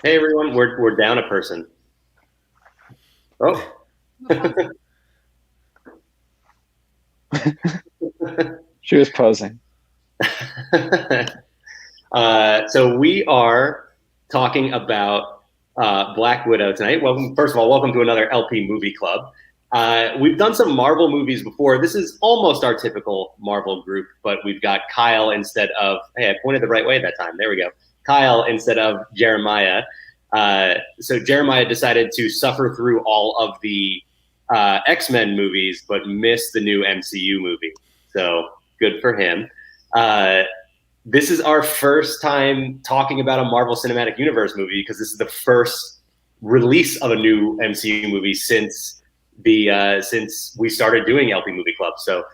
Hey everyone, we're down a person. Oh. She was posing. So we are talking about Black Widow tonight. Welcome, first of all, welcome to another LP movie club. We've done some Marvel movies before. This is almost our typical Marvel group, but we've got Kyle instead of. Hey, I pointed the right way that time. There we go. Kyle instead of Jeremiah. So Jeremiah decided to suffer through all of the X-Men movies, but miss the new MCU movie. So good for him. Uh, this is our first time talking about a Marvel Cinematic Universe movie because this is the first release of a new MCU movie since we started doing LP Movie Club. So,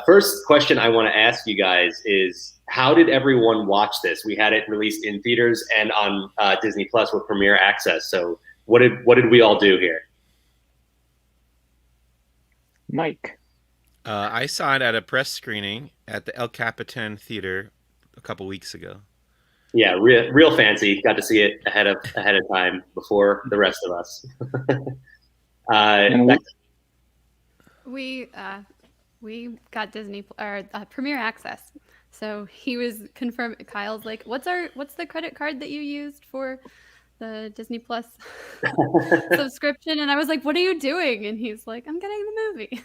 first question I want to ask you guys is, how did everyone watch this? We had it released in theaters and on Disney Plus with Premiere Access. So, what did we all do here? Mike. I saw it at a press screening at the El Capitan Theater a couple weeks ago. Yeah, real fancy. Got to see it ahead of time before the rest of us. And uh, We we got Disney or Premiere Access. So he was confirmed. Kyle's like, what's the credit card that you used for the Disney Plus subscription?" And I was like, "What are you doing?" And he's like, "I'm getting the movie."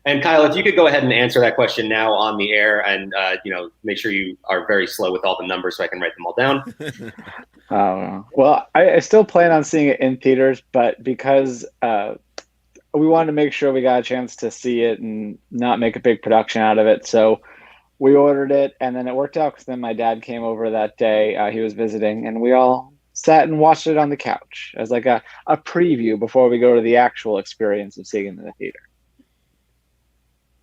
And Kyle, if you could go ahead and answer that question now on the air, and make sure you are very slow with all the numbers so I can write them all down. well, I still plan on seeing it in theaters, but because we wanted to make sure we got a chance to see it and not make a big production out of it, so we ordered it, and then it worked out because then my dad came over that day. He was visiting, and we all sat and watched it on the couch as like a preview before we go to the actual experience of seeing it in the theater.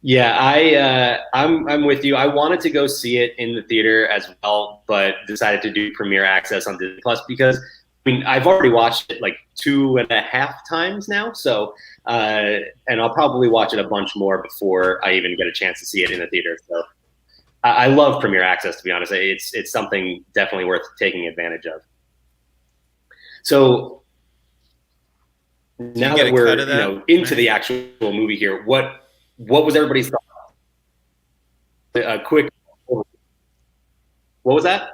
Yeah, I'm with you. I wanted to go see it in the theater as well, but decided to do Premiere Access on Disney Plus because I've already watched it like 2.5 times now. So and I'll probably watch it a bunch more before I even get a chance to see it in the theater. So I love Premiere Access, to be honest. It's something definitely worth taking advantage of. So Do you now get that a cut we're of that? into the actual movie here, what was everybody's thought? A quick. What was that?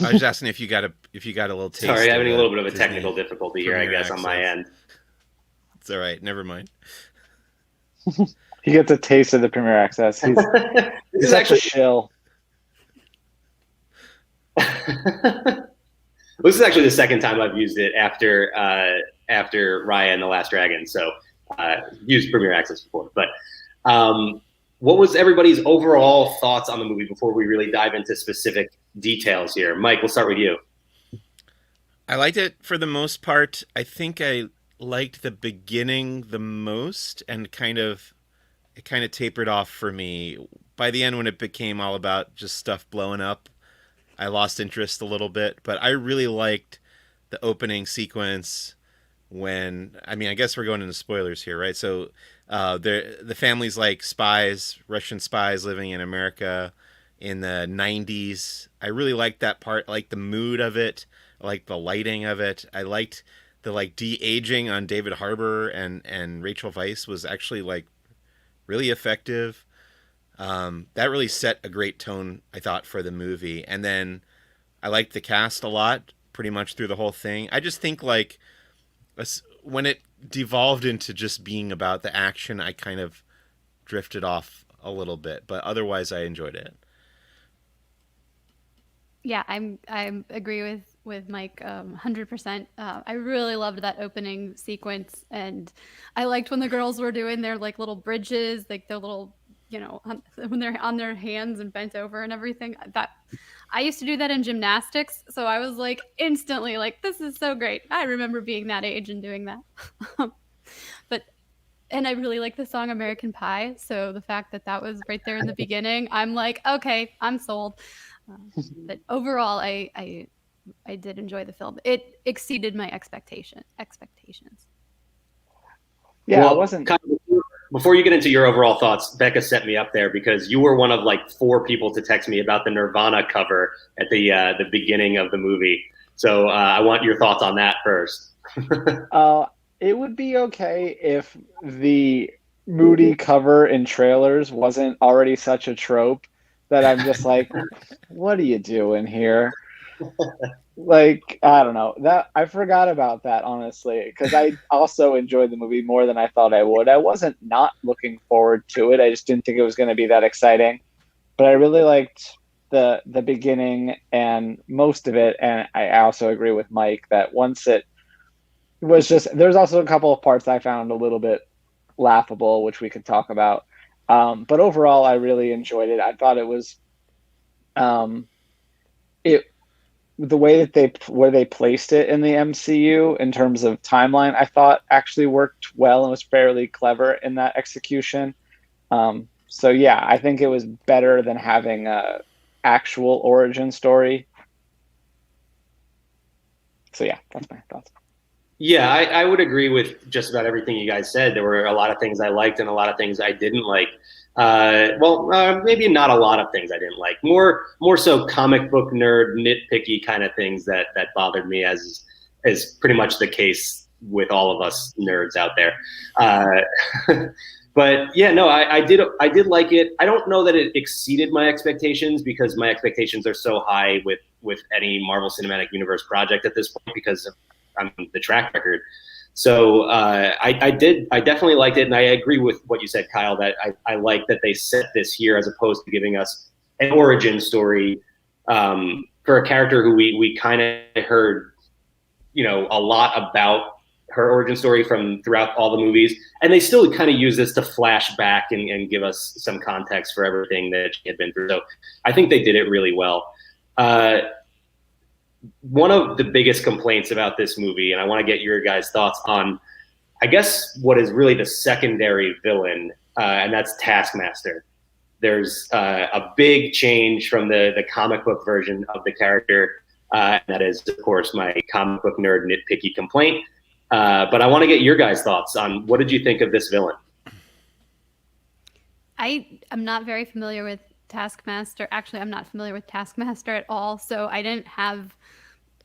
I was just asking if you got a little taste Sorry, of having a the little bit of a Disney technical difficulty here, I Premiere guess, on my Access. end. It's all right. Never mind. He gets a taste of the Premiere Access. He's This he's is such a actually shill. this is actually the second time I've used it after Raya and the Last Dragon. So used Premiere Access before, but what was everybody's overall thoughts on the movie before we really dive into specific details here? Mike, we'll start with you. I liked it for the most part. I think I liked the beginning the most, and it kind of tapered off for me by the end when it became all about just stuff blowing up. I lost interest a little bit, but I really liked the opening sequence when I guess we're going into spoilers here, right? So the family's like spies, Russian spies living in America in the 90s. I really liked that part. I liked the mood of it. I liked the lighting of it. I liked the like de-aging on David Harbour and Rachel Weisz was actually like really effective. That really set a great tone, I thought, for the movie. And then I liked the cast a lot, pretty much through the whole thing. I just think like when it devolved into just being about the action, I kind of drifted off a little bit, but otherwise I enjoyed it. Yeah, I agree with Mike 100%. I really loved that opening sequence, and I liked when the girls were doing their like little bridges, like their little when they're on their hands and bent over and everything. That I used to do that in gymnastics, so I was like instantly like, "This is so great." I remember being that age and doing that. But and I really like the song American Pie, so the fact that that was right there in the beginning, I'm like, okay, I'm sold. But overall, I did enjoy the film. It exceeded my expectations. Yeah, it Well, wasn't. kind of before you get into your overall thoughts, Becca set me up there because you were one of like 4 people to text me about the Nirvana cover at the beginning of the movie. So I want your thoughts on that first. It would be okay if the moody cover in trailers wasn't already such a trope that I'm just like, what are you doing here? Like, I don't know, that I forgot about that, honestly, because I also enjoyed the movie more than I thought I would. I wasn't not looking forward to it. I just didn't think it was going to be that exciting, but I really liked the beginning and most of it. And I also agree with Mike that once it was just, there's also a couple of parts I found a little bit laughable, which we could talk about. But overall, I really enjoyed it. I thought it was it the way that they placed it in the MCU in terms of timeline, I thought actually worked well and was fairly clever in that execution. So yeah, I think it was better than having a actual origin story. So yeah, that's my thoughts. Yeah, I would agree with just about everything you guys said. There were a lot of things I liked and a lot of things I didn't like. Maybe not a lot of things I didn't like. More so comic book nerd, nitpicky kind of things that bothered me, as is pretty much the case with all of us nerds out there. But yeah, no, I did like it. I don't know that it exceeded my expectations because my expectations are so high with any Marvel Cinematic Universe project at this point because of the track record. So I definitely liked it, and I agree with what you said, Kyle, that I like that they set this here as opposed to giving us an origin story for a character who we kind of heard, a lot about her origin story from throughout all the movies, and they still kind of use this to flash back and give us some context for everything that she had been through. So I think they did it really well. One of the biggest complaints about this movie, and I want to get your guys' thoughts on, I guess, what is really the secondary villain, and that's Taskmaster. There's a big change from the comic book version of the character, and that is, of course, my comic book nerd nitpicky complaint. But I want to get your guys' thoughts on what did you think of this villain? I am not very familiar with Taskmaster. Actually, I'm not familiar with Taskmaster at all, so I didn't have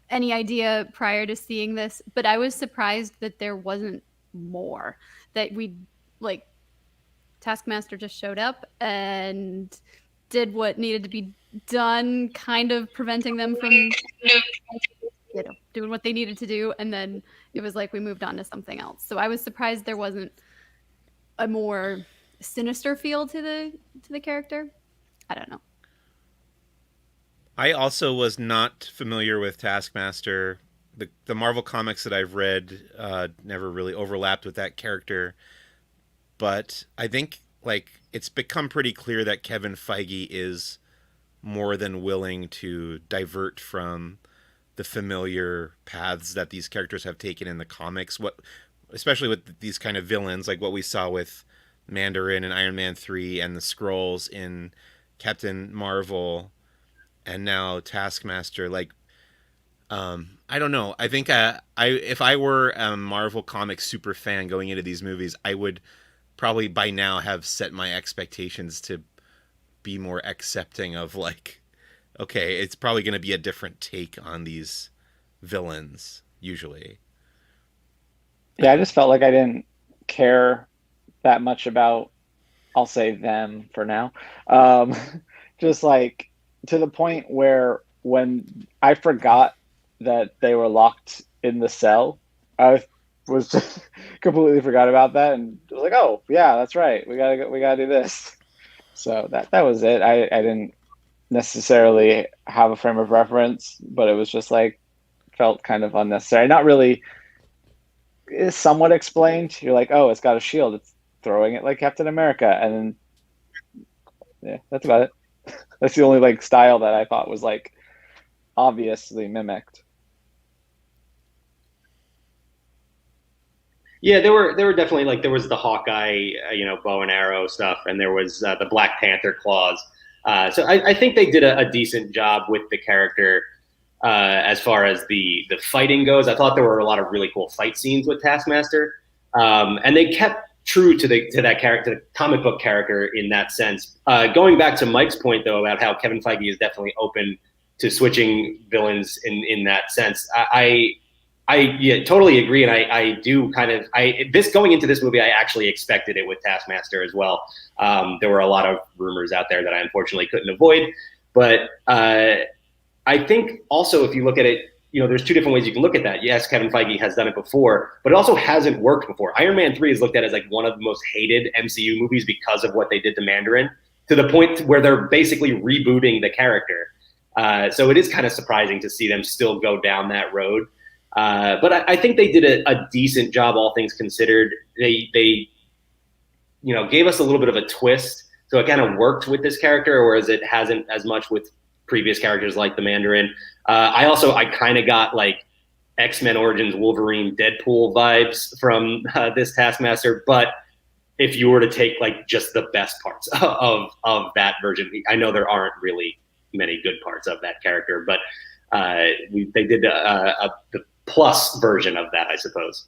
any idea prior to seeing this, but I was surprised that there wasn't more, that Taskmaster just showed up and did what needed to be done, kind of preventing them from doing what they needed to do, and then it was like we moved on to something else. So I was surprised there wasn't a more sinister feel to the character. I don't know. I also was not familiar with Taskmaster. The Marvel comics that I've read never really overlapped with that character. But I think it's become pretty clear that Kevin Feige is more than willing to divert from the familiar paths that these characters have taken in the comics. Especially with these kind of villains, like what we saw with Mandarin in Iron Man 3 and the Skrulls in Captain Marvel. And now Taskmaster, I don't know. I think if I were a Marvel Comics super fan going into these movies, I would probably by now have set my expectations to be more accepting of okay, it's probably going to be a different take on these villains usually. Yeah, I just felt like I didn't care that much about, I'll say them for now. Just to the point where when I forgot that they were locked in the cell, I was just completely forgot about that and was like, oh yeah, that's right, we gotta do this. So that was it. I didn't necessarily have a frame of reference, but it was just felt kind of unnecessary. Not really. Is somewhat explained. You're like, oh, it's got a shield, it's throwing it like Captain America, and then yeah, that's about it. That's the only style that I thought was obviously mimicked. Yeah, there were definitely there was the Hawkeye, bow and arrow stuff, and there was the Black Panther claws. So I think they did a decent job with the character as far as the fighting goes. I thought there were a lot of really cool fight scenes with Taskmaster, and they kept true to that character, the comic book character in that sense. Going back to Mike's point though about how Kevin Feige is definitely open to switching villains in that sense, I totally agree, and I do kind of this going into this movie, I actually expected it with Taskmaster as well. There were a lot of rumors out there that I unfortunately couldn't avoid, but I think also if you look at it, there's two different ways you can look at that. Yes, Kevin Feige has done it before, but it also hasn't worked before. Iron Man 3 is looked at as like one of the most hated MCU movies because of what they did to Mandarin, to the point where they're basically rebooting the character. So it is kind of surprising to see them still go down that road. But I think they did a decent job, all things considered. They gave us a little bit of a twist, so it kind of worked with this character, whereas it hasn't as much with previous characters like the Mandarin. I kind of got like X-Men Origins Wolverine Deadpool vibes from this Taskmaster, but if you were to take like just the best parts of that version, I know there aren't really many good parts of that character, but they did the plus version of that, I suppose.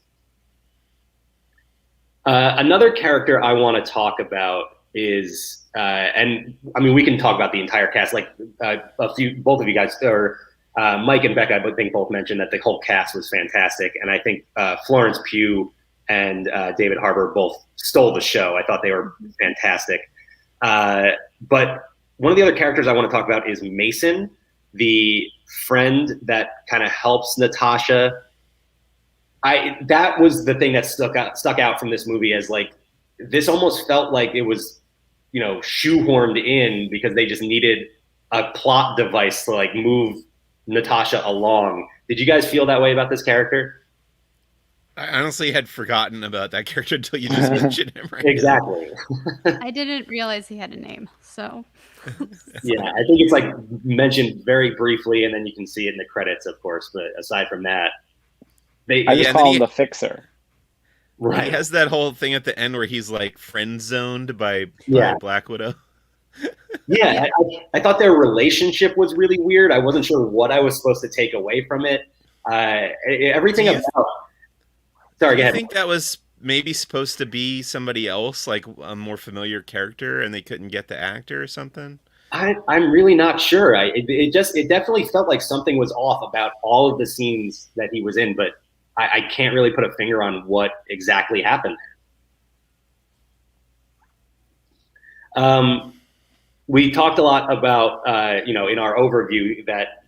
Another character I want to talk about is, and I mean, we can talk about the entire cast. Like both of you guys, or Mike and Becca, I think both mentioned that the whole cast was fantastic, and I think Florence Pugh and David Harbour both stole the show. I thought they were fantastic. But one of the other characters I want to talk about is Mason, the friend that kind of helps Natasha. That was the thing that stuck out from this movie, as like, this almost felt like it was, shoehorned in because they just needed a plot device to like move Natasha along. Did you guys feel that way about this character? I honestly had forgotten about that character until you just mentioned him right Exactly. I didn't realize he had a name, so. Yeah, I think it's like mentioned very briefly, and then you can see it in the credits, of course. But aside from that, I just call him the Fixer. Right. He has that whole thing at the end where he's like friend zoned by Black Widow. Yeah, I thought their relationship was really weird. I wasn't sure what I was supposed to take away from it. Everything about. Sorry, go ahead. I think that was maybe supposed to be somebody else, like a more familiar character, and they couldn't get the actor or something. I'm really not sure. It definitely felt like something was off about all of the scenes that he was in, but I can't really put a finger on what exactly happened. We talked a lot about, in our overview that,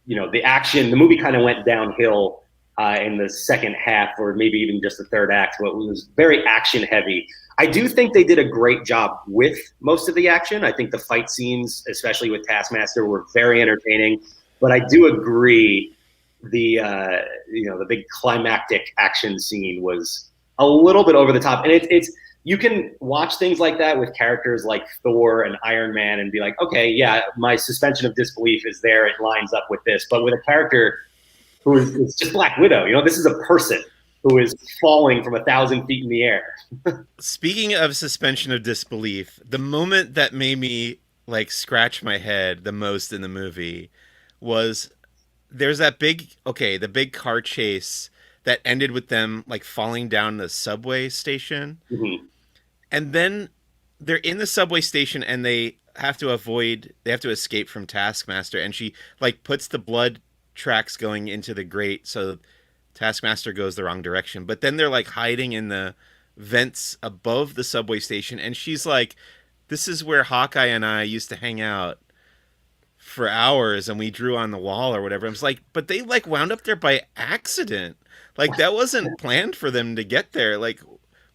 the movie kind of went downhill in the second half, or maybe even just the third act, but it was very action heavy. I do think they did a great job with most of the action. I think the fight scenes, especially with Taskmaster, were very entertaining, but I do agree the big climactic action scene was a little bit over the top. And it's you can watch things like that with characters like Thor and Iron Man and be like, okay, yeah, my suspension of disbelief is there. It lines up with this. But with a character who is just Black Widow, this is a person who is falling from 1,000 feet in the air. Speaking of suspension of disbelief, the moment that made me like scratch my head the most in the movie was there's that the big car chase that ended with them like falling down the subway station. Mm-hmm. And then they're in the subway station and they have to escape from Taskmaster, and she like puts the blood tracks going into the grate so Taskmaster goes the wrong direction. But then they're like hiding in the vents above the subway station, and she's like, this is where Hawkeye and I used to hang out for hours and we drew on the wall or whatever. I was like, but they like wound up there by accident. Like that wasn't planned for them to get there. Like,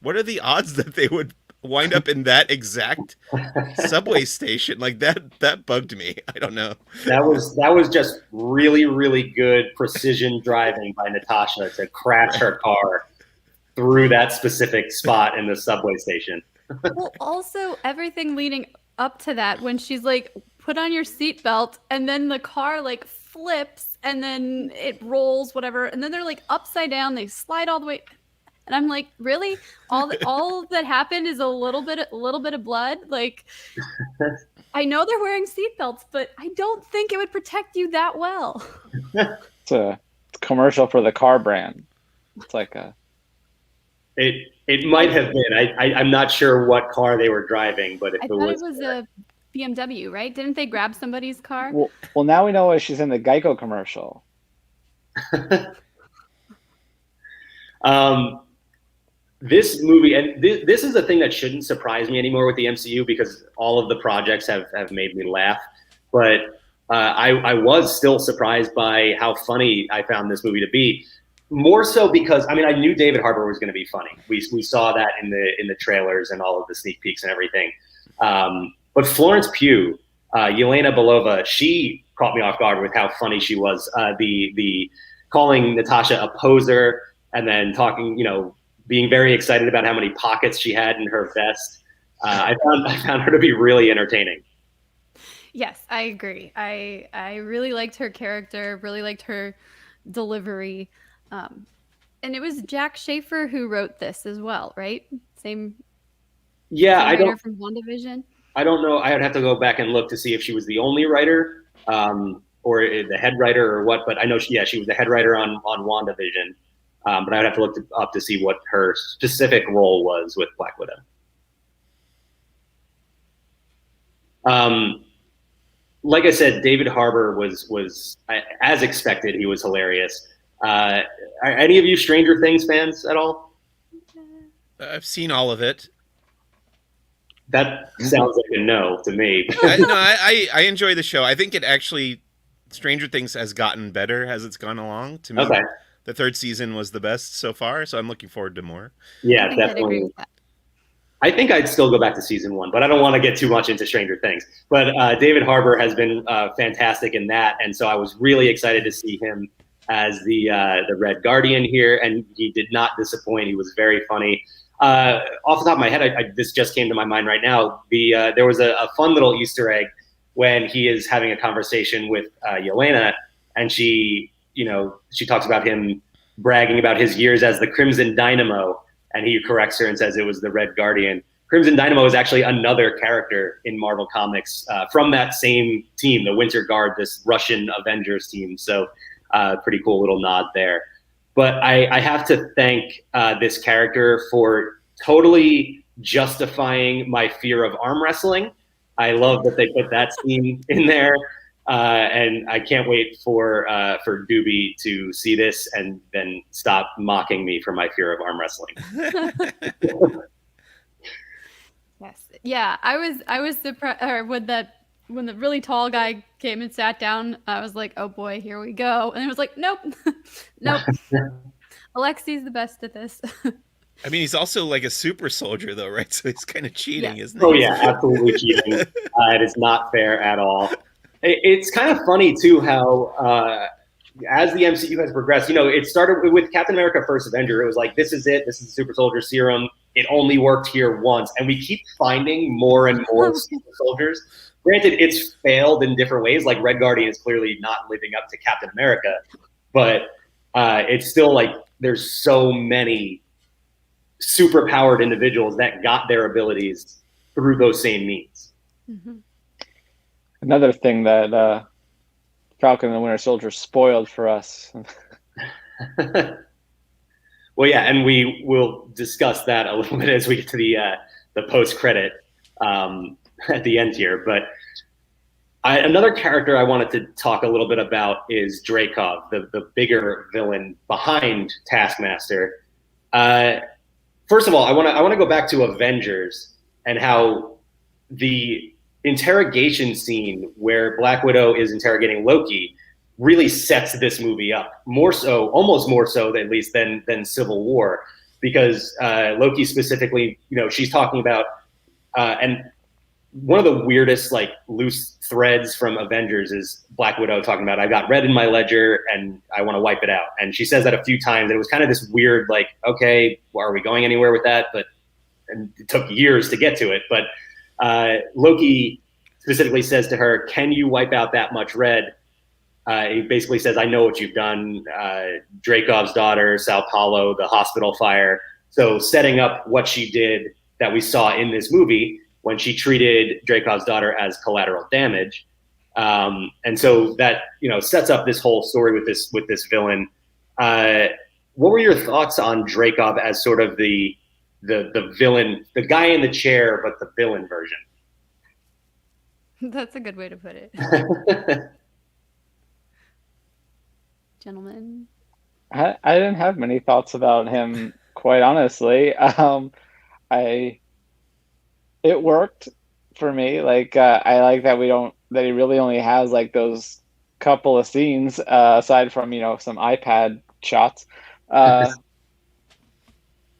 what are the odds that they would wind up in that exact subway station? Like that bugged me. I don't know. That was just really, really good precision driving by Natasha to crash her car through that specific spot in the subway station. Well, also everything leading up to that, when she's like, put on your seatbelt, and then the car like flips and then it rolls, whatever, and then they're like upside down, they slide all the way. And I'm like, really? All that happened is a little bit of blood. Like, I know they're wearing seatbelts, but I don't think it would protect you that well. It's a commercial for the car brand. It's like it It might have been. I'm not sure what car they were driving, but if I it thought it was was a BMW, right? Didn't they grab somebody's car? Well, now we know why she's in the Geico commercial. This movie, and this is a thing that shouldn't surprise me anymore with the MCU because all of the projects have made me laugh. But I was still surprised by how funny I found this movie to be. More so because I knew David Harbour was going to be funny. We saw that in the trailers and all of the sneak peeks and everything. But Florence Pugh, Yelena Belova, she caught me off guard with how funny she was. The calling Natasha a poser and then talking, being very excited about how many pockets she had in her vest. I found her to be really entertaining. Yes, I agree. I really liked her character, really liked her delivery. And it was Jack Schaefer who wrote this as well, right? Same writer from WandaVision. I don't know. I would have to go back and look to see if she was the only writer or the head writer or what. But I know she was the head writer on WandaVision. But I would have to look up to see what her specific role was with Black Widow. Like I said, David Harbour was as expected. He was hilarious. Are any of you Stranger Things fans at all? I've seen all of it. That sounds like a no to me. I enjoy the show. I think it actually, Stranger Things has gotten better as it's gone along. To me, okay. The third season was the best so far, so I'm looking forward to more. Yeah, definitely. I think I'd still go back to season 1, but I don't want to get too much into Stranger Things. But David Harbour has been fantastic in that, and so I was really excited to see him as the Red Guardian here, and he did not disappoint. He was very funny. Off the top of my head, this just came to my mind right now. There was a fun little Easter egg when he is having a conversation with Yelena, and she talks about him bragging about his years as the Crimson Dynamo, and he corrects her and says it was the Red Guardian. Crimson Dynamo is actually another character in Marvel Comics from that same team, the Winter Guard, this Russian Avengers team. So pretty cool little nod there. But I have to thank this character for totally justifying my fear of arm wrestling. I love that they put that scene in there. And I can't wait for Doobie to see this and then stop mocking me for my fear of arm wrestling. Yes, yeah, I was surprised when the really tall guy came and sat down. I was like, oh boy, here we go, and it was like, nope. Alexi's the best at this. I mean, he's also like a super soldier, though, right? So he's kind of cheating, isn't he? Oh yeah, absolutely cheating. It is not fair at all. It's kind of funny, too, how as the MCU has progressed, it started with Captain America First Avenger. It was like, this is it. This is the super soldier serum. It only worked here once. And we keep finding more and more super soldiers. Granted, it's failed in different ways. Like Red Guardian is clearly not living up to Captain America. But it's still like there's so many super powered individuals that got their abilities through those same means. Mm-hmm. Another thing that Falcon and the Winter Soldier spoiled for us. Well, yeah, and we will discuss that a little bit as we get to the post-credit at the end here. But another character I wanted to talk a little bit about is Dreykov, the bigger villain behind Taskmaster. First of all, I want to go back to Avengers and how the interrogation scene where Black Widow is interrogating Loki really sets this movie up almost more so at least than Civil War, because Loki specifically, she's talking about and one of the weirdest like loose threads from Avengers is Black Widow talking about, I got red in my ledger and I want to wipe it out. And she says that a few times. And it was kind of this weird, like, okay, well, are we going anywhere with that? And it took years to get to it. But Loki specifically says to her, can you wipe out that much red? He basically says, I know what you've done. Dreykov's daughter, Sao Paulo, the hospital fire. So setting up what she did that we saw in this movie when she treated Dreykov's daughter as collateral damage. And so that, sets up this whole story with this villain. What were your thoughts on Dreykov as sort of the the villain, the guy in the chair, but the villain version. That's a good way to put it. Gentlemen. I didn't have many thoughts about him, quite honestly. It worked for me. Like I like that that he really only has like those couple of scenes aside from some iPad shots.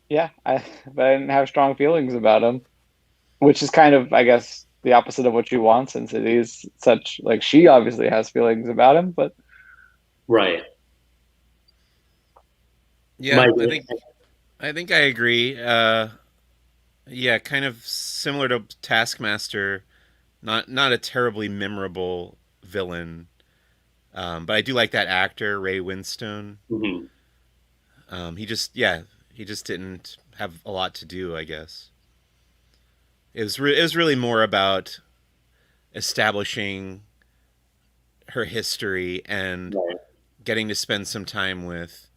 Yeah, but I didn't have strong feelings about him, which is kind of, I guess, the opposite of what you want, since he's such, like, she obviously has feelings about him, but right. Yeah, Mike, I think I agree. Yeah, kind of similar to Taskmaster, not a terribly memorable villain, but I do like that actor Ray Winstone. He just didn't have a lot to do, I guess. It was really more about establishing her history and right. getting to spend some time with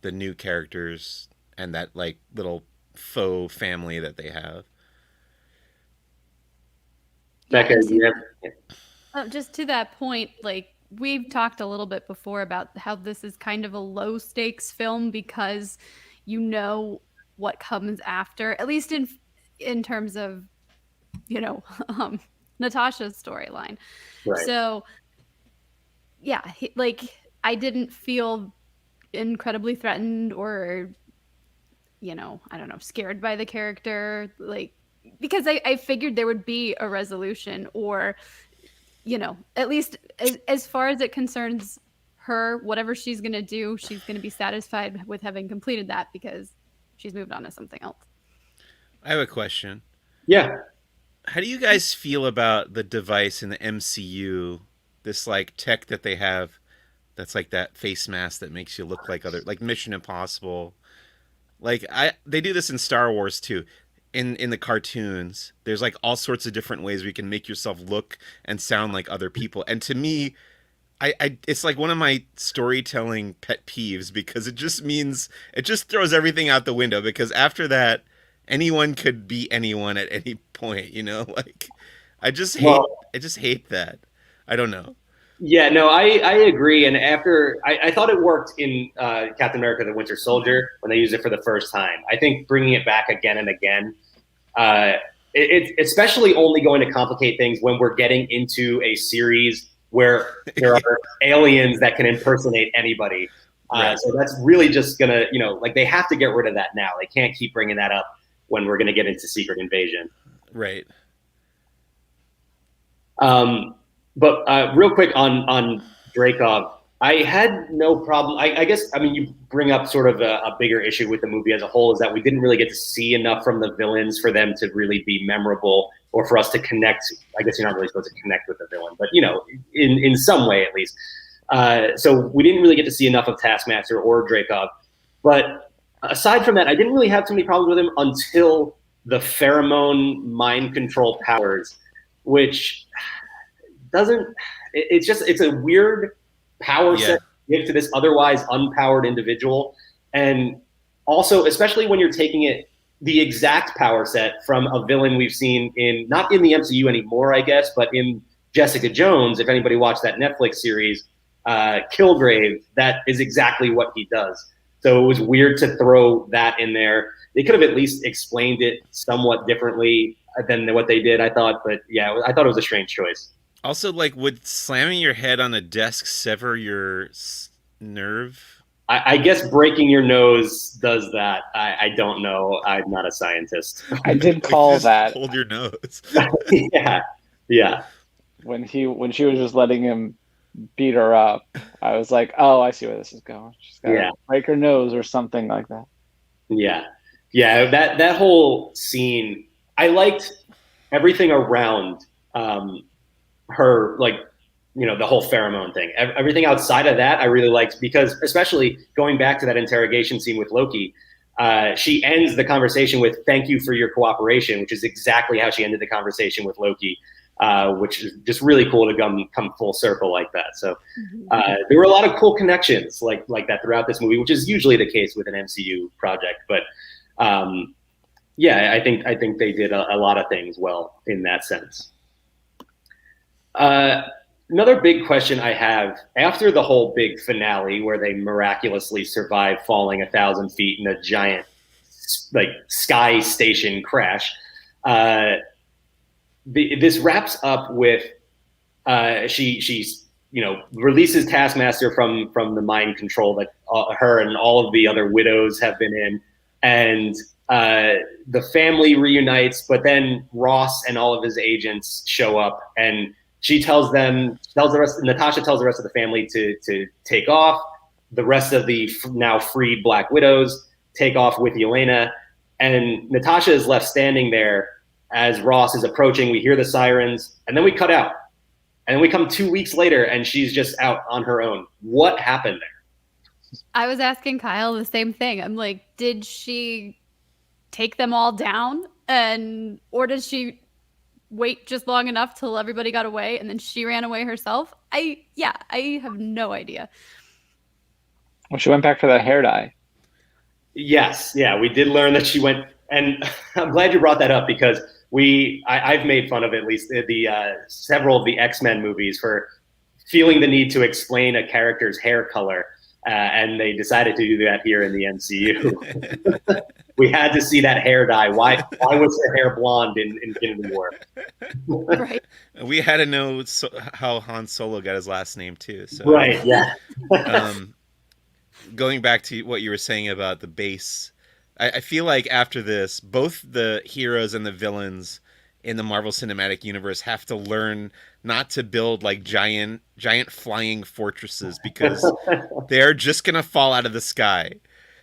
the new characters and that like little faux family that they have. Becca, just to that point, like we've talked a little bit before about how this is kind of a low stakes film because you know what comes after, at least in terms of Natasha's storyline. right. So yeah, I didn't feel incredibly threatened or I don't know, scared by the character, like, because I figured there would be a resolution, or at least as far as it concerns her, whatever she's gonna do, she's gonna be satisfied with having completed that because she's moved on to something else. I have a question. Yeah. How do you guys feel about the device in the MCU, this like tech that they have that's like that face mask that makes you look like like Mission Impossible? Like they do this in Star Wars too. In the cartoons, there's like all sorts of different ways where you can make yourself look and sound like other people. And to me, it's like one of my storytelling pet peeves because it just throws everything out the window, because after that anyone could be anyone at any point, like I just hate that. I don't know. Yeah, no, I agree. And after I thought it worked in Captain America: The Winter Soldier when they used it for the first time. I think bringing it back again and again, it's especially only going to complicate things when we're getting into a series where there are aliens that can impersonate anybody. Right. So that's really just gonna, like they have to get rid of that now. They can't keep bringing that up when we're gonna get into Secret Invasion. Right. But real quick on Dreykov, I had no problem. I guess, you bring up sort of a bigger issue with the movie as a whole, is that we didn't really get to see enough from the villains for them to really be memorable or for us to connect. I guess you're not really supposed to connect with the villain, but, in some way at least. So we didn't really get to see enough of Taskmaster or Dreykov. But aside from that, I didn't really have too many problems with him until the pheromone mind control powers, which it's a weird power set to give to this otherwise unpowered individual. And also, especially when you're taking it the exact power set from a villain we've seen not in the MCU anymore, I guess, but in Jessica Jones. If anybody watched that Netflix series, Kilgrave, that is exactly what he does. So it was weird to throw that in there. They could have at least explained it somewhat differently than what they did, I thought. But yeah, I thought it was a strange choice. Also, like, would slamming your head on a desk sever your nerve? I guess breaking your nose does that. I don't know. I'm not a scientist. I did call that. Hold your nose. Yeah. When she was just letting him beat her up, I was like, oh, I see where this is going. She's got to break her nose or something like that. Yeah. That whole scene, I liked everything around her, like, the whole pheromone thing. Everything outside of that I really liked, because especially going back to that interrogation scene with Loki, she ends the conversation with "Thank you for your cooperation," which is exactly how she ended the conversation with Loki, which is just really cool to come full circle like that. So there were a lot of cool connections like that throughout this movie, which is usually the case with an MCU project. But Yeah, I think they did a lot of things well in that sense. Another big question I have after the whole big finale where they miraculously survive falling 1,000 feet in a giant like sky station crash. This wraps up with she's releases Taskmaster from the mind control that her and all of the other widows have been in, and the family reunites. But then Ross and all of his agents show up, and Natasha tells the rest of the family to take off. The rest of the now freed Black Widows take off with Yelena, and Natasha is left standing there as Ross is approaching. We hear the sirens, and then we cut out. And then we come 2 weeks later, and she's just out on her own. What happened there? I was asking Kyle the same thing. I'm like, did she take them all down, or did she wait just long enough till everybody got away and then she ran away herself? I have no idea. Well, she went back for that hair dye. Yes, yeah, we did learn that she went, and I'm glad you brought that up because I've made fun of at least the several of the X-Men movies for feeling the need to explain a character's hair color, and they decided to do that here in the MCU. We had to see that hair dye. Why was her hair blonde in Infinity War? Right. We had to know how Han Solo got his last name too. So. Right. Yeah. Going back to what you were saying about the base, I feel like after this, both the heroes and the villains in the Marvel Cinematic Universe have to learn not to build like giant flying fortresses because they're just gonna fall out of the sky.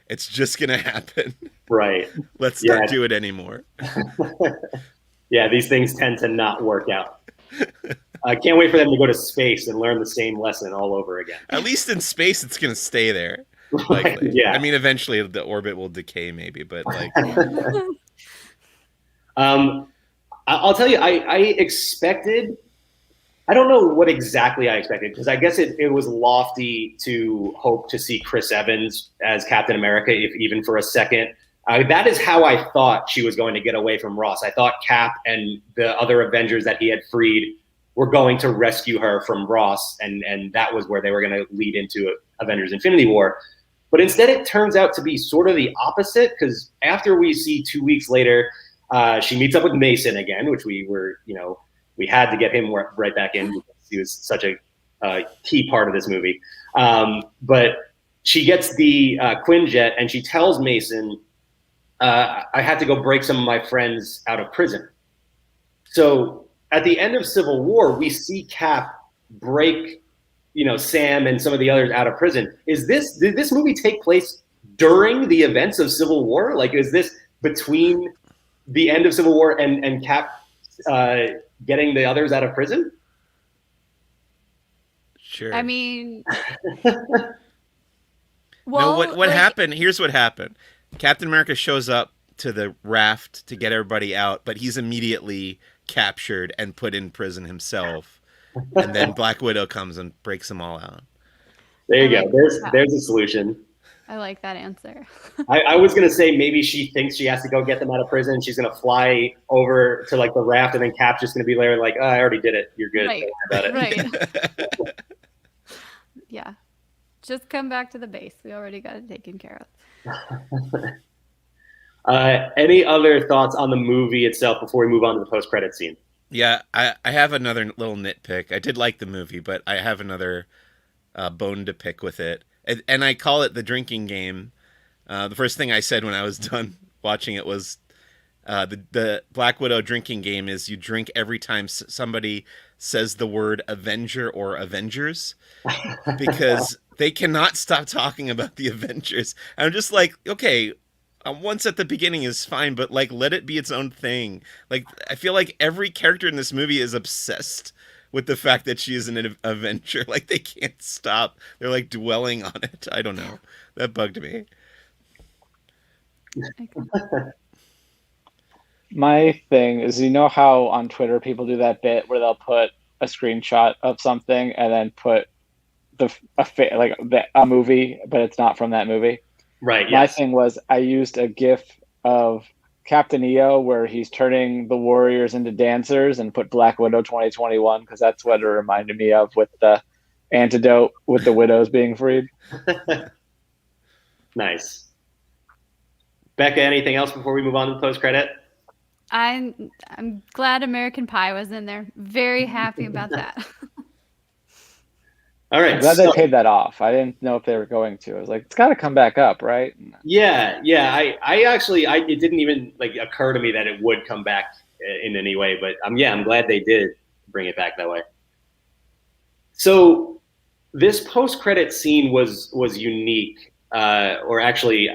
It's just gonna happen. Right. Let's not do it anymore. Yeah, these things tend to not work out. I can't wait for them to go to space and learn the same lesson all over again. At least in space, it's gonna stay there. Right, yeah. I mean, eventually the orbit will decay, maybe, but like. I'll tell you, I expected. I don't know what exactly I expected because I guess it was lofty to hope to see Chris Evans as Captain America, if even for a second. That is how I thought she was going to get away from Ross. I thought Cap and the other Avengers that he had freed were going to rescue her from Ross, and that was where they were going to lead into Avengers Infinity War. But instead, it turns out to be sort of the opposite because after we see 2 weeks later, she meets up with Mason again, which we had to get him right back in because he was such a key part of this movie. But she gets the Quinjet and she tells Mason, I had to go break some of my friends out of prison. So at the end of Civil War, we see Cap break Sam and some of the others out of prison. Did this movie take place during the events of Civil War? Like, is this between the end of Civil War and Cap getting the others out of prison? Sure. I mean, well, what happened? Here's what happened. Captain America shows up to the raft to get everybody out, but he's immediately captured and put in prison himself. And then Black Widow comes and breaks them all out. There you go. There's a solution. I like that answer. I was going to say maybe she thinks she has to go get them out of prison. She's going to fly over to like the raft, and then Cap's just going to be there like, I already did it. You're good. Right. Don't worry about it. Right. Yeah. Just come back to the base. We already got it taken care of. Any other thoughts on the movie itself before we move on to the post-credit scene? Yeah, I have another little nitpick. I did like the movie, but I have another bone to pick with it. And I call it the drinking game. The first thing I said when I was done watching it was the Black Widow drinking game is you drink every time somebody says the word Avenger or Avengers because they cannot stop talking about the Avengers. I'm just like, okay, once at the beginning is fine, but like let it be its own thing. Like I feel like every character in this movie is obsessed with the fact that she is an Avenger. Like they can't stop. They're like dwelling on it. I don't know. That bugged me. My thing is, how on Twitter people do that bit where they'll put a screenshot of something and then put a movie, but it's not from that movie. Right. My yes. thing was I used a GIF of Captain EO, where he's turning the warriors into dancers, and put Black Widow 2021 because that's what it reminded me of with the antidote with the widows being freed. Nice. Becca, anything else before we move on to the post-credit? I'm glad American Pie was in there. Very happy about that. All right. I'm glad they paid that off. I didn't know if they were going to. I was like, it's got to come back up, right? Yeah. I actually, it didn't even like occur to me that it would come back in any way, but I'm glad they did bring it back that way. So this post-credit scene was unique, or actually,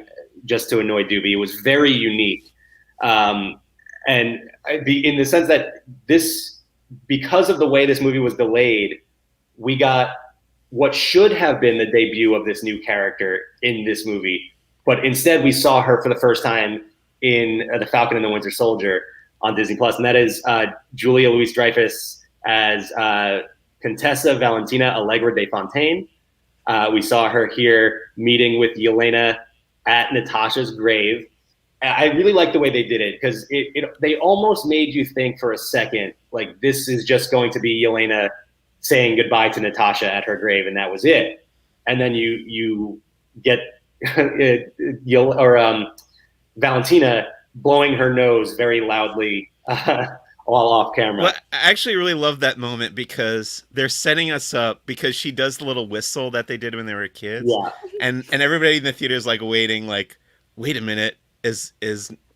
just to annoy Doobie, it was very unique, and in the sense that because of the way this movie was delayed, we got what should have been the debut of this new character in this movie, but instead we saw her for the first time in The Falcon and the Winter Soldier on Disney Plus, and that is Julia Louis-Dreyfus as Contessa Valentina Allegra de Fontaine. We saw her here meeting with Yelena at Natasha's grave. I really like the way they did it because they almost made you think for a second like this is just going to be Yelena saying goodbye to Natasha at her grave, and that was it. And then you get Valentina blowing her nose very loudly all off camera. Well, I actually really love that moment because they're setting us up because she does the little whistle that they did when they were kids. Yeah. And everybody in the theater is like waiting, like, wait a minute, is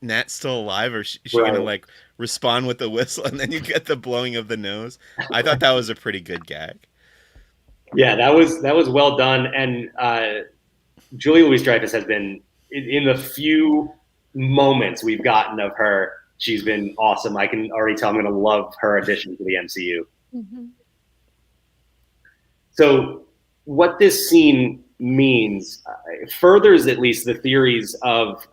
Nat still alive, or is she gonna like respond with the whistle, and then you get the blowing of the nose? I thought that was a pretty good gag. Yeah, that was well done, and Julia Louis-Dreyfus has been in the few moments we've gotten of her. She's been awesome. I can already tell I'm going to love her addition to the MCU. Mm-hmm. So what this scene means furthers at least the theories of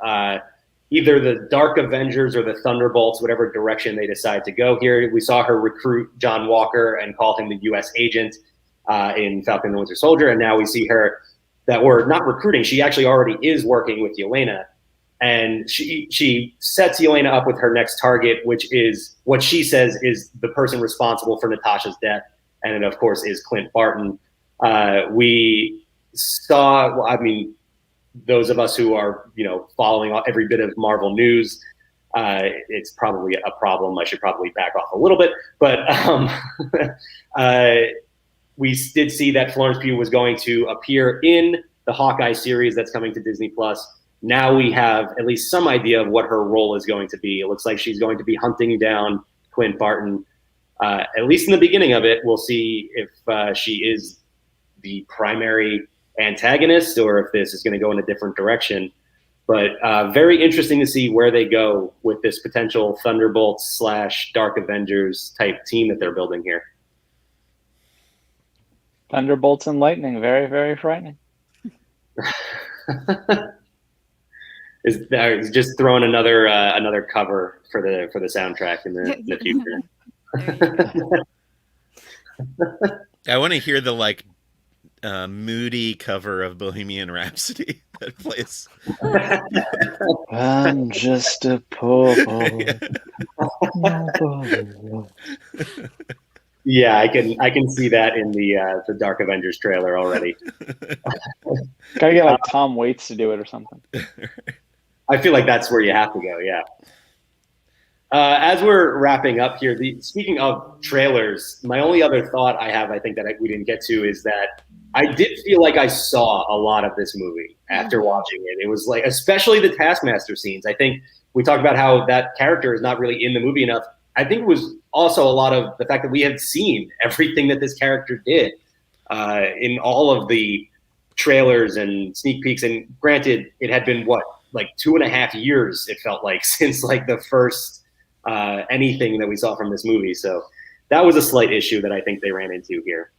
either the Dark Avengers or the Thunderbolts, whatever direction they decide to go here. We saw her recruit John Walker and call him the U.S. agent in Falcon and the Winter Soldier, and now we see her that we're not recruiting. She actually already is working with Yelena. And she sets Yelena up with her next target, which is what she says is the person responsible for Natasha's death. And it, of course, is Clint Barton. We saw, well, I mean, those of us who are, following every bit of Marvel news, it's probably a problem. I should probably back off a little bit. But we did see that Florence Pugh was going to appear in the Hawkeye series that's coming to Disney Plus. Now we have at least some idea of what her role is going to be. It looks like she's going to be hunting down Clint Barton. At least in the beginning of it, we'll see if she is the primary antagonist or if this is going to go in a different direction. But very interesting to see where they go with this potential Thunderbolts / Dark Avengers type team that they're building here. Thunderbolts and lightning, very, very frightening. Is just throwing another cover for the soundtrack in the future. I want to hear the moody cover of Bohemian Rhapsody that plays. I'm just a poor Yeah, I can see that in the Dark Avengers trailer already. Gotta get Tom Waits to do it or something. I feel like that's where you have to go, yeah. As we're wrapping up here, speaking of trailers, my only other thought I have, I think that we didn't get to, is that I did feel like I saw a lot of this movie after watching it. It was like, especially the Taskmaster scenes. I think we talked about how that character is not really in the movie enough. I think it was also a lot of the fact that we had seen everything that this character did in all of the trailers and sneak peeks. And granted, it had been 2.5 years, it felt like, since the first anything that we saw from this movie. So that was a slight issue that I think they ran into here.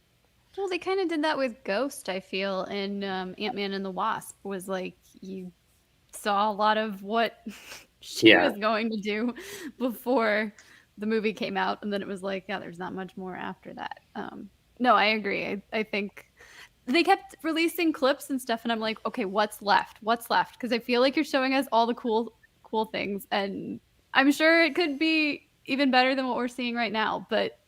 Well, they kind of did that with Ghost, I feel, in Ant-Man and the Wasp. Was like you saw a lot of what she was going to do before the movie came out, and then it was like, yeah, there's not much more after that. No, I agree. I think they kept releasing clips and stuff, and I'm like, okay, what's left? Because I feel like you're showing us all the cool cool things, and I'm sure it could be even better than what we're seeing right now. But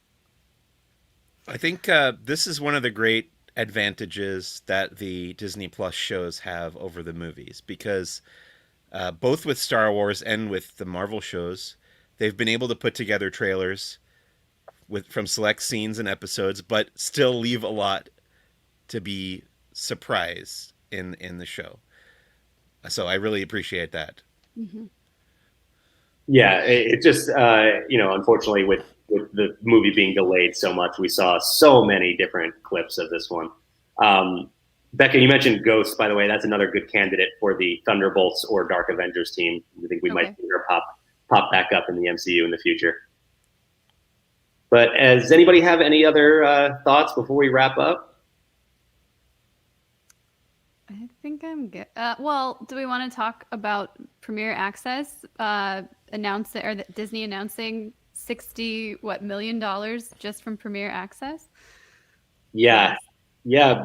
I think this is one of the great advantages that the Disney Plus shows have over the movies, because both with Star Wars and with the Marvel shows, they've been able to put together trailers from select scenes and episodes, but still leave a lot to be surprised in the show. So I really appreciate that. mm-hmm. Yeah, it just unfortunately with the movie being delayed so much, we saw so many different clips of this one. Becca, you mentioned Ghost, by the way. That's another good candidate for the Thunderbolts or Dark Avengers team. I think we might see her pop back up in the MCU in the future. But does anybody have any other thoughts before we wrap up? I think I'm good. Well, do we want to talk about Premiere Access? Disney announcing $60 million just from Premiere Access? Yeah,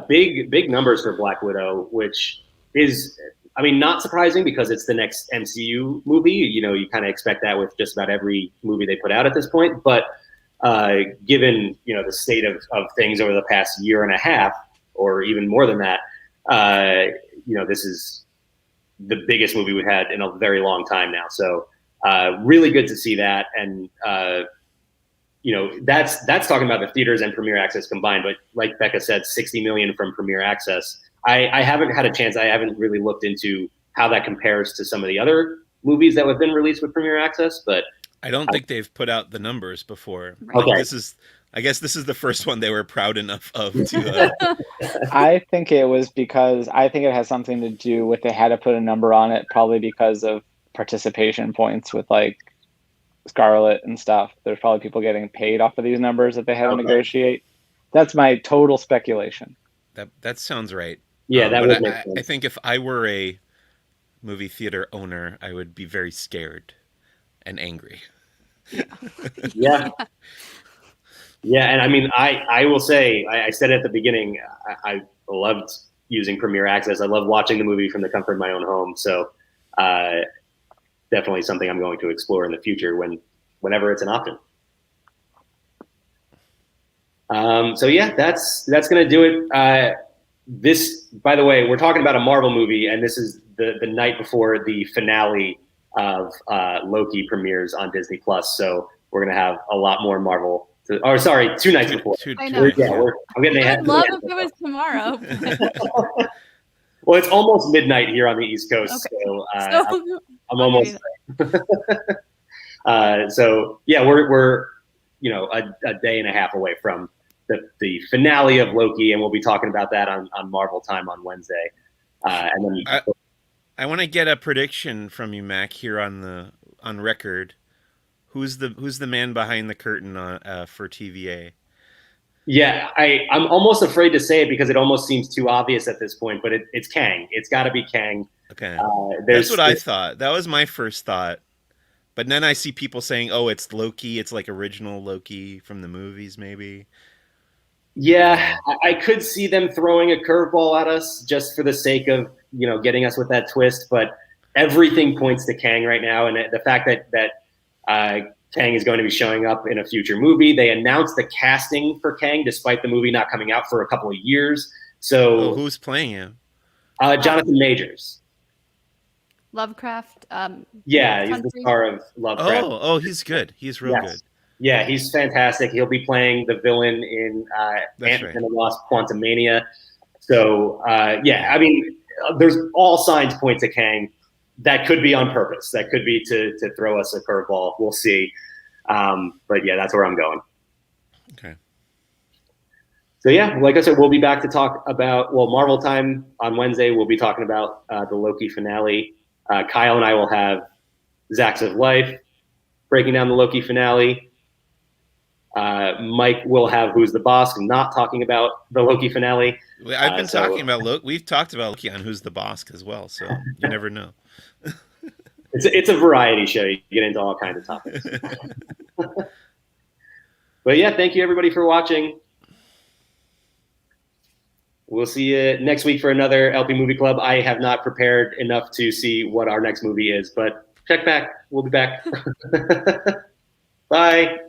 big numbers for Black Widow, which is, I mean, not surprising because it's the next MCU movie. You know, you kind of expect that with just about every movie they put out at this point. But given the state of things over the past year and a half, or even more than that. This is the biggest movie we've had in a very long time now. So really good to see that. And, that's talking about the theaters and Premiere Access combined. But like Becca said, 60 million from Premiere Access. I haven't had a chance. I haven't really looked into how that compares to some of the other movies that have been released with Premiere Access. But I don't think they've put out the numbers before. Right. Okay. I guess this is the first one they were proud enough of to. I think it was because I think it has something to do with they had to put a number on it, probably because of participation points with like Scarlet and stuff. There's probably people getting paid off of these numbers that they had to negotiate. That's my total speculation. That sounds right. Yeah, that would make sense. I think if I were a movie theater owner, I would be very scared and angry. Yeah. Yeah, and I mean, I will say, I said at the beginning, I loved using Premiere Access. I love watching the movie from the comfort of my own home. So definitely something I'm going to explore in the future whenever it's an option. So yeah, that's going to do it. This, by the way, we're talking about a Marvel movie, and this is the night before the finale of Loki premieres on Disney Plus. So we're going to have a lot more Marvel. 2 nights before. I know. I'm getting ahead. I'd love if it was tomorrow. Well, it's almost midnight here on the East Coast, Okay. so So, I'm almost. So yeah, we're a day and a half away from the finale of Loki, and we'll be talking about that on Marvel Time on Wednesday. And then I want to get a prediction from you, Mac, here on record. Who's the man behind the curtain for TVA? Yeah, I'm almost afraid to say it because it almost seems too obvious at this point, but it's Kang. It's got to be Kang. Okay, that's what I thought. That was my first thought. But then I see people saying, "Oh, it's Loki. It's like original Loki from the movies, maybe." Yeah, I could see them throwing a curveball at us just for the sake of getting us with that twist. But everything points to Kang right now, and the fact that Kang is going to be showing up in a future movie. They announced the casting for Kang despite the movie not coming out for a couple of years. So who's playing him? Jonathan Majors. Lovecraft. Yeah, he's the star of Lovecraft. Oh, he's good. He's real good. Yeah, he's fantastic. He'll be playing the villain in Ant-Man and the Wasp: Quantumania. So I mean, there's all signs point to Kang. That could be on purpose. That could be to throw us a curveball. We'll see. But yeah, that's where I'm going. Okay. So yeah, like I said, we'll be back to talk about Marvel Time on Wednesday. We'll be talking about the Loki finale. Kyle and I will have Zacks of Life breaking down the Loki finale. Mike will have Who's the Boss, not talking about the Loki finale. I've been talking about Loki. We've talked about Loki on Who's the Boss as well, so you never know. It's a variety show. You get into all kinds of topics. But yeah, thank you everybody for watching. We'll see you next week for another LP Movie Club. I have not prepared enough to see what our next movie is, but Check back. We'll be back. Bye.